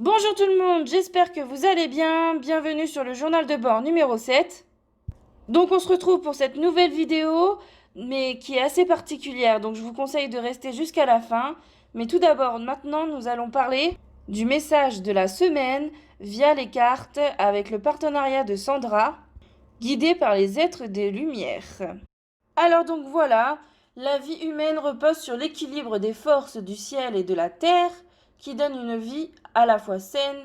Bonjour tout le monde, j'espère que vous allez bien. Bienvenue sur le journal de bord numéro 7. Donc on se retrouve pour cette nouvelle vidéo, mais qui est assez particulière, donc je vous conseille de rester jusqu'à la fin. Mais tout d'abord, maintenant, nous allons parler du message de la semaine via les cartes avec le partenariat de Sandra, guidé par les êtres des Lumières. Alors donc voilà, la vie humaine repose sur l'équilibre des forces du ciel et de la terre, qui donne une vie à la fois saine,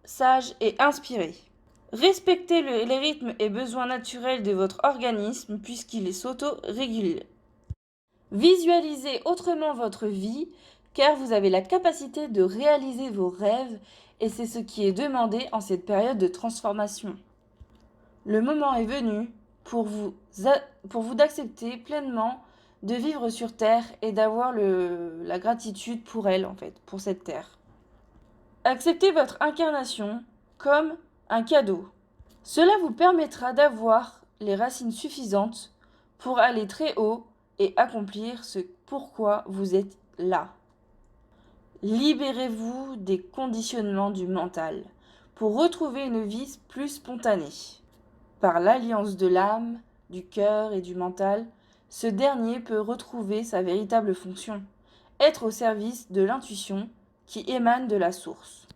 sage et inspirée. Respectez les rythmes et besoins naturels de votre organisme puisqu'il est s'auto-régule. Visualisez autrement votre vie car vous avez la capacité de réaliser vos rêves et c'est ce qui est demandé en cette période de transformation. Le moment est venu pour vous d'accepter pleinement de vivre sur Terre et d'avoir la gratitude pour elle, en fait, pour cette Terre. Acceptez votre incarnation comme un cadeau. Cela vous permettra d'avoir les racines suffisantes pour aller très haut et accomplir ce pourquoi vous êtes là. Libérez-vous des conditionnements du mental pour retrouver une vie plus spontanée. Par l'alliance de l'âme, du cœur et du mental, ce dernier peut retrouver sa véritable fonction, être au service de l'intuition qui émane de la source.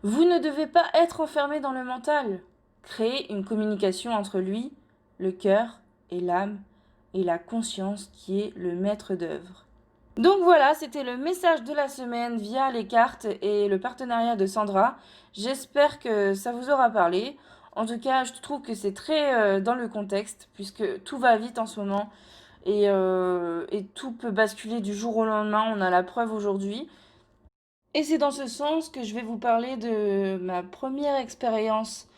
Vous ne devez pas être enfermé dans le mental. Créez une communication entre lui, le cœur et l'âme, et la conscience qui est le maître d'œuvre. Donc voilà, c'était le message de la semaine via les cartes et le partenariat de Sandra. J'espère que ça vous aura parlé. En tout cas, je trouve que c'est très dans le contexte, puisque tout va vite en ce moment et tout peut basculer du jour au lendemain. On a la preuve aujourd'hui. Et c'est dans ce sens que je vais vous parler de ma première expérience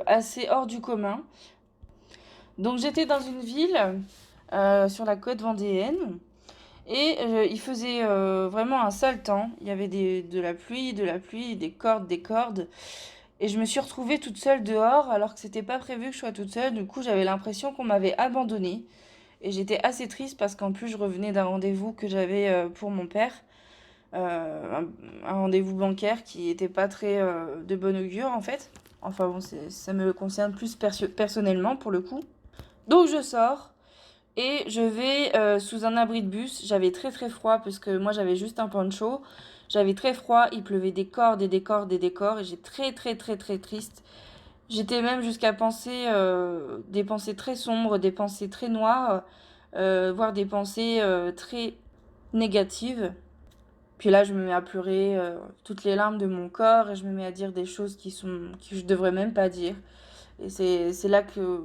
assez hors du commun. Donc j'étais dans une ville sur la côte vendéenne. Et il faisait vraiment un sale temps. Il y avait de la pluie, des cordes, des cordes. Et je me suis retrouvée toute seule dehors alors que c'était pas prévu que je sois toute seule. Du coup, j'avais l'impression qu'on m'avait abandonnée. Et j'étais assez triste parce qu'en plus, je revenais d'un rendez-vous que j'avais pour mon père. Un rendez-vous bancaire qui n'était pas très de bon augure en fait. Enfin bon, ça me concerne plus personnellement pour le coup. Donc je sors. Et je vais sous un abri de bus. J'avais très très froid parce que moi j'avais juste un poncho. J'avais très froid, il pleuvait des cordes et des cordes et des cordes et j'étais très très très très triste. J'étais même jusqu'à penser des pensées très sombres, des pensées très noires, voire des pensées très négatives. Puis là je me mets à pleurer toutes les larmes de mon corps et je me mets à dire des choses que je devrais même pas dire. Et c'est là que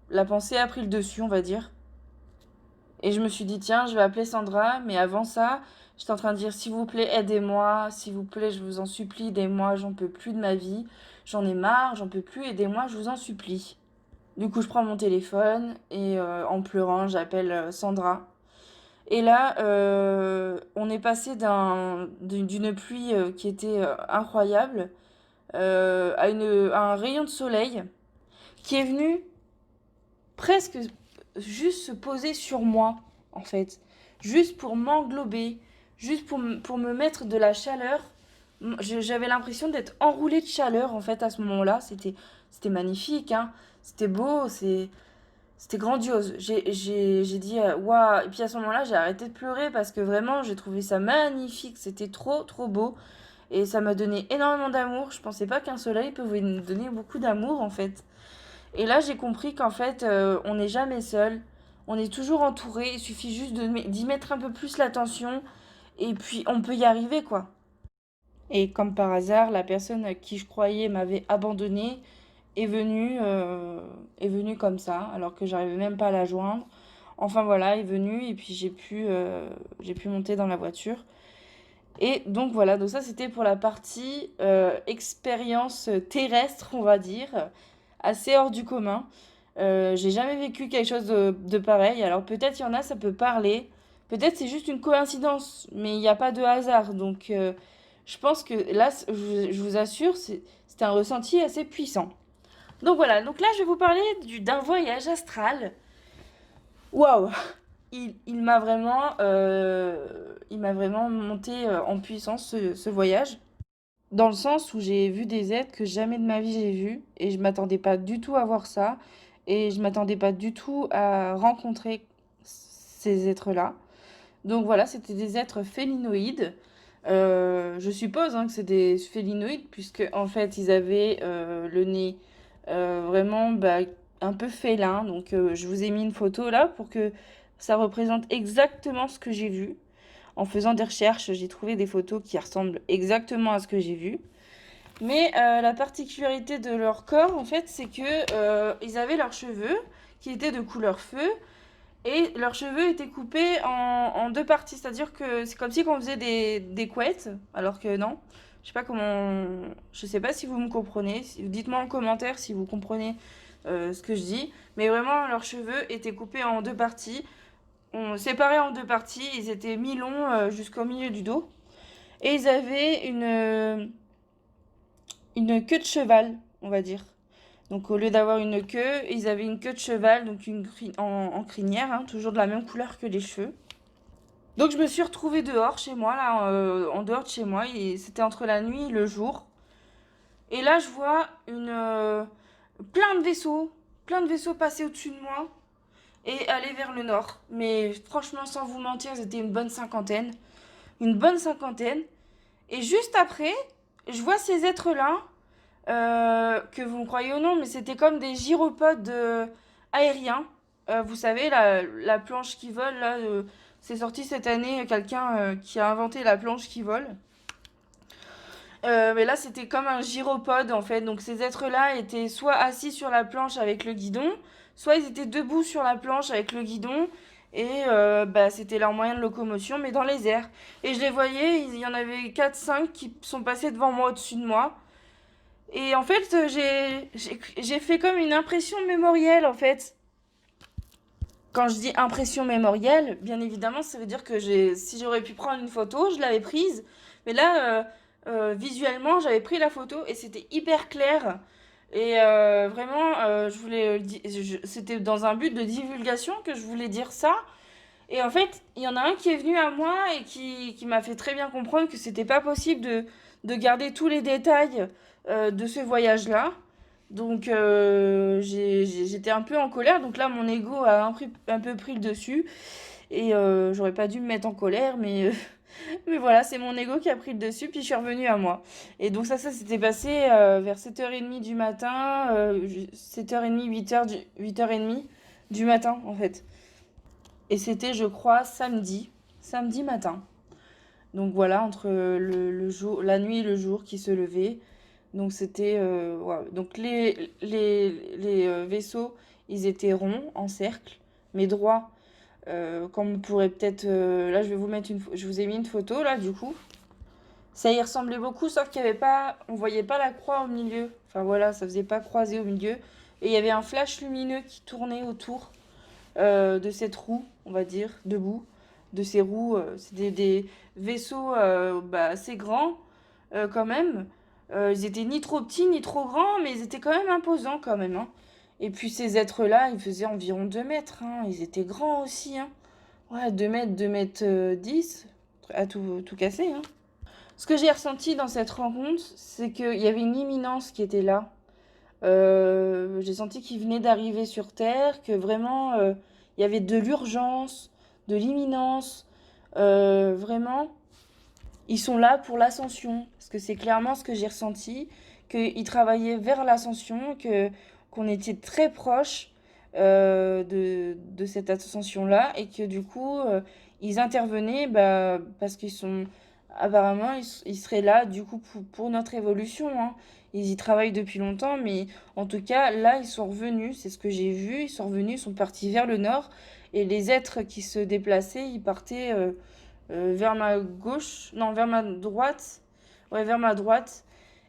la pensée a pris le dessus, on va dire. Et je me suis dit, tiens, je vais appeler Sandra. Mais avant ça, j'étais en train de dire, s'il vous plaît, aidez-moi. S'il vous plaît, je vous en supplie, aidez-moi. J'en peux plus de ma vie. J'en ai marre, j'en peux plus. Aidez-moi, je vous en supplie. Du coup, je prends mon téléphone et en pleurant, j'appelle Sandra. Et là, on est passé d'une pluie qui était incroyable à un rayon de soleil qui est venu presque juste se poser sur moi, en fait. Juste pour m'englober, juste pour me mettre de la chaleur. J'avais l'impression d'être enroulée de chaleur, en fait, à ce moment-là. C'était magnifique, hein. C'était beau, c'était grandiose. J'ai dit, waouh. Et puis à ce moment-là, j'ai arrêté de pleurer parce que vraiment, j'ai trouvé ça magnifique. C'était trop, trop beau. Et ça m'a donné énormément d'amour. Je pensais pas qu'un soleil pouvait nous donner beaucoup d'amour, en fait. Et là, j'ai compris qu'en fait, on n'est jamais seul. On est toujours entouré. Il suffit juste d'y mettre un peu plus l'attention. Et puis, on peut y arriver, quoi. Et comme par hasard, la personne à qui je croyais m'avait abandonnée est venue comme ça, alors que j'arrivais même pas à la joindre. Enfin voilà, est venue et puis j'ai pu monter dans la voiture. Et donc voilà, donc ça c'était pour la partie expérience terrestre, on va dire, assez hors du commun. J'ai jamais vécu quelque chose de pareil. Alors peut-être il y en a, ça peut parler. Peut-être c'est juste une coïncidence, mais il n'y a pas de hasard. Donc je pense que là, je vous assure, c'est un ressenti assez puissant. Donc voilà, donc là je vais vous parler d'un voyage astral. Waouh! Il m'a vraiment monté en puissance ce voyage. dans le sens où j'ai vu des êtres que jamais de ma vie j'ai vus et je m'attendais pas du tout à voir ça et je m'attendais pas du tout à rencontrer ces êtres-là. Donc voilà, c'était des êtres félinoïdes. Je suppose hein, que c'est des félinoïdes puisque en fait ils avaient le nez vraiment un peu félin. Donc je vous ai mis une photo là pour que ça représente exactement ce que j'ai vu. En faisant des recherches, j'ai trouvé des photos qui ressemblent exactement à ce que j'ai vu. Mais la particularité de leur corps, en fait, c'est que ils avaient leurs cheveux qui étaient de couleur feu et leurs cheveux étaient coupés en deux parties. C'est-à-dire que c'est comme si on faisait des couettes, alors que non. Je sais pas comment. Je sais pas si vous me comprenez. Dites-moi en commentaire si vous comprenez ce que je dis. Mais vraiment, leurs cheveux étaient coupés en deux parties. On séparait en deux parties. Ils étaient mi-longs jusqu'au milieu du dos. Et ils avaient une queue de cheval, on va dire. Donc au lieu d'avoir une queue, ils avaient une queue de cheval, donc en crinière, hein, toujours de la même couleur que les cheveux. Donc je me suis retrouvée dehors chez moi, là, en dehors de chez moi, et c'était entre la nuit et le jour. Et là je vois plein de vaisseaux passer au-dessus de moi et aller vers le nord. Mais franchement, sans vous mentir, c'était une bonne cinquantaine. Une bonne cinquantaine. Et juste après, je vois ces êtres-là que vous me croyez ou non, mais c'était comme des gyropodes aériens. Vous savez, la planche qui vole, là, c'est sorti cette année, quelqu'un qui a inventé la planche qui vole. Mais là, c'était comme un gyropode, en fait. Donc, ces êtres-là étaient soit assis sur la planche avec le guidon, soit ils étaient debout sur la planche avec le guidon. Et c'était leur moyen de locomotion, mais dans les airs. Et je les voyais, il y en avait quatre cinq qui sont passés devant moi, au-dessus de moi. Et en fait, j'ai fait comme une impression mémorielle, en fait. Quand je dis impression mémorielle, bien évidemment, ça veut dire que si j'aurais pu prendre une photo, je l'avais prise. Mais là, visuellement, j'avais pris la photo et c'était hyper clair. Et vraiment, c'était dans un but de divulgation que je voulais dire ça. Et en fait, il y en a un qui est venu à moi et qui m'a fait très bien comprendre que c'était pas possible de garder tous les détails de ce voyage-là. Donc j'étais un peu en colère. Donc là, mon ego a un peu pris le dessus. Et j'aurais pas dû me mettre en colère, mais, mais voilà, c'est mon ego qui a pris le dessus. Puis je suis revenue à moi. Et donc ça s'était passé vers 7h30 du matin, 7h30, 8h30 du matin en fait. Et c'était, je crois, samedi matin. Donc voilà, entre le jour, la nuit et le jour qui se levait. Donc c'était, ouais. Donc les vaisseaux, ils étaient ronds, en cercle, mais droits. Comme on pourrait peut-être, là je vais vous mettre je vous ai mis une photo là du coup. Ça y ressemblait beaucoup, sauf qu'il y avait pas, on voyait pas la croix au milieu. Enfin voilà, ça faisait pas croiser au milieu. Et il y avait un flash lumineux qui tournait autour de cette roue, on va dire, debout, de ces roues. C'était des vaisseaux assez grands quand même. Ils étaient ni trop petits ni trop grands, mais ils étaient quand même imposants quand même. Hein. Et puis ces êtres-là, ils faisaient environ 2 mètres. Hein. Ils étaient grands aussi. Hein. Ouais, 2 mètres, 2 mètres 10, à tout casser. Hein. Ce que j'ai ressenti dans cette rencontre, c'est qu'il y avait une imminence qui était là. J'ai senti qu'il venait d'arriver sur Terre, que vraiment il y avait de l'urgence, de l'imminence. Vraiment, ils sont là pour l'ascension. Parce que c'est clairement ce que j'ai ressenti, qu'ils travaillaient vers l'ascension, qu'on était très proche de cette ascension-là et que du coup, ils intervenaient parce qu'ils sont. Apparemment, ils seraient là du coup pour notre évolution. Hein. Ils y travaillent depuis longtemps, mais en tout cas, là, ils sont revenus. C'est ce que j'ai vu. Ils sont revenus, ils sont partis vers le nord. Et les êtres qui se déplaçaient, ils partaient vers ma gauche, non, vers ma droite. Ouais, vers ma droite.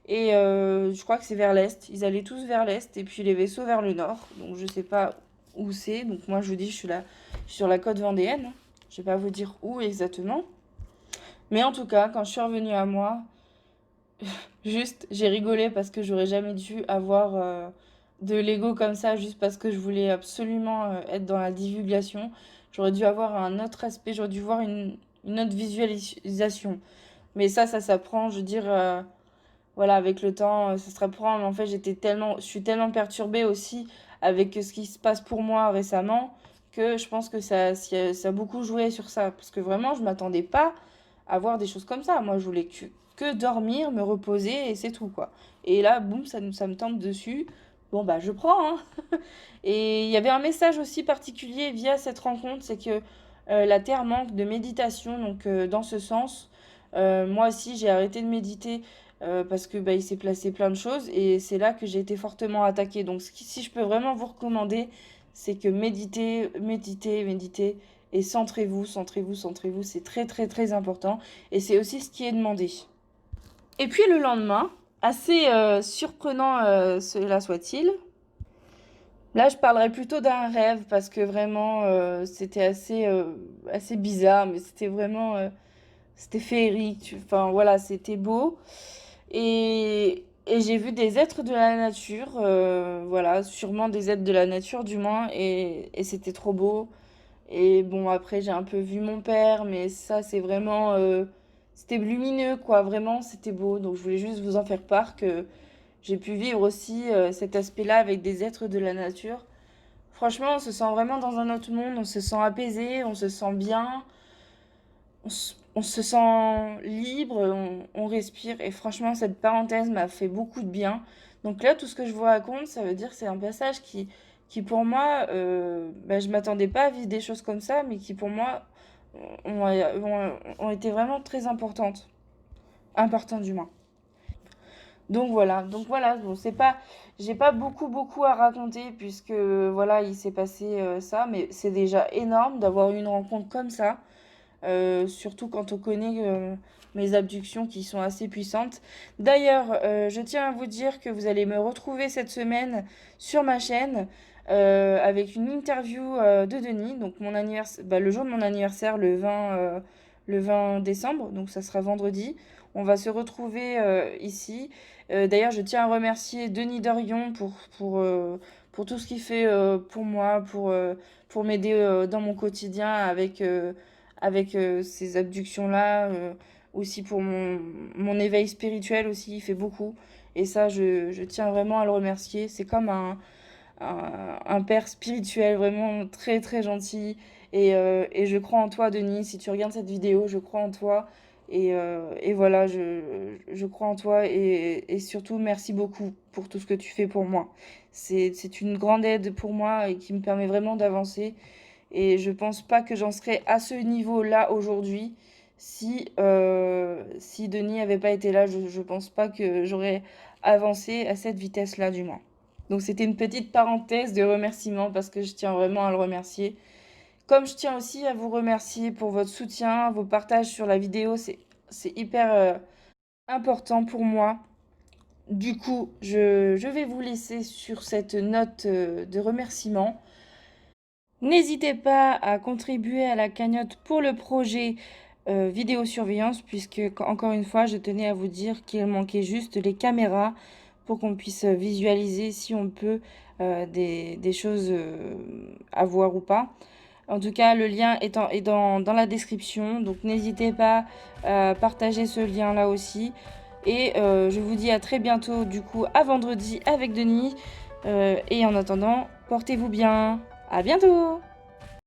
Et je crois que c'est vers l'est. Ils allaient tous vers l'est et puis les vaisseaux vers le nord. Donc je sais pas où c'est. Donc moi je vous dis, je suis sur la côte vendéenne. Je vais pas vous dire où exactement. Mais en tout cas, quand je suis revenue à moi, juste j'ai rigolé parce que j'aurais jamais dû avoir de l'ego comme ça juste parce que je voulais absolument être dans la divulgation. J'aurais dû avoir un autre aspect, j'aurais dû voir une autre visualisation. Mais ça s'apprend, je veux dire. voilà, avec le temps, ça se reprend. Mais en fait, je suis tellement perturbée aussi avec ce qui se passe pour moi récemment que je pense que ça a beaucoup joué sur ça. Parce que vraiment, je m'attendais pas à voir des choses comme ça. Moi, je voulais que dormir, me reposer et c'est tout, quoi. Et là, boum, ça me tombe dessus. Bon, bah, je prends, hein. Et il y avait un message aussi particulier via cette rencontre, c'est que la Terre manque de méditation. Donc, dans ce sens, moi aussi, j'ai arrêté de méditer parce que bah, il s'est placé plein de choses et c'est là que j'ai été fortement attaquée. Donc, si je peux vraiment vous recommander, c'est que méditez, méditez, méditez et centrez-vous, centrez-vous, centrez-vous. C'est très, très, très important et c'est aussi ce qui est demandé. Et puis le lendemain, assez surprenant cela soit-il, là je parlerai plutôt d'un rêve parce que vraiment c'était assez bizarre, mais c'était vraiment c'était féerique. Enfin voilà, c'était beau. Et j'ai vu des êtres de la nature, voilà, sûrement des êtres de la nature du moins, et c'était trop beau. Et bon, après, j'ai un peu vu mon père, mais ça, c'est vraiment... c'était lumineux, quoi. Vraiment, c'était beau. Donc, je voulais juste vous en faire part que j'ai pu vivre aussi cet aspect-là avec des êtres de la nature. Franchement, on se sent vraiment dans un autre monde. On se sent apaisé, on se sent bien, on se sent libre, on respire. Et franchement, cette parenthèse m'a fait beaucoup de bien. Donc là, tout ce que je vous raconte, ça veut dire que c'est un passage qui pour moi, bah, je m'attendais pas à vivre des choses comme ça, mais qui pour moi ont été vraiment très importantes. Importantes du moins. Donc voilà, bon, c'est pas, j'ai pas beaucoup à raconter puisque voilà, il s'est passé ça, mais c'est déjà énorme d'avoir une rencontre comme ça. Surtout quand on connaît mes abductions qui sont assez puissantes. D'ailleurs, je tiens à vous dire que vous allez me retrouver cette semaine sur ma chaîne avec une interview de Denis, donc mon anniversaire, bah, le jour de mon anniversaire, le 20 décembre, donc ça sera vendredi. On va se retrouver ici. D'ailleurs, je tiens à remercier Denis Dorion pour tout ce qu'il fait pour moi, pour m'aider dans mon quotidien avec ces abductions-là, aussi pour mon éveil spirituel aussi, il fait beaucoup. Et ça, je tiens vraiment à le remercier. C'est comme un père spirituel vraiment très très gentil. Et je crois en toi, Denis. Si tu regardes cette vidéo, je crois en toi. Et voilà, je crois en toi. Et surtout, merci beaucoup pour tout ce que tu fais pour moi. C'est une grande aide pour moi et qui me permet vraiment d'avancer. Et je pense pas que j'en serais à ce niveau-là aujourd'hui si Denis avait pas été là. Je pense pas que j'aurais avancé à cette vitesse-là, du moins. Donc c'était une petite parenthèse de remerciement parce que je tiens vraiment à le remercier. Comme je tiens aussi à vous remercier pour votre soutien, vos partages sur la vidéo, c'est hyper important pour moi. Du coup, je vais vous laisser sur cette note de remerciement. N'hésitez pas à contribuer à la cagnotte pour le projet vidéosurveillance, puisque, encore une fois, je tenais à vous dire qu'il manquait juste les caméras pour qu'on puisse visualiser si on peut des choses à voir ou pas. En tout cas, le lien est dans la description, donc n'hésitez pas à partager ce lien-là aussi. Et je vous dis à très bientôt, du coup, à vendredi avec Denis. Et en attendant, portez-vous bien. À bientôt!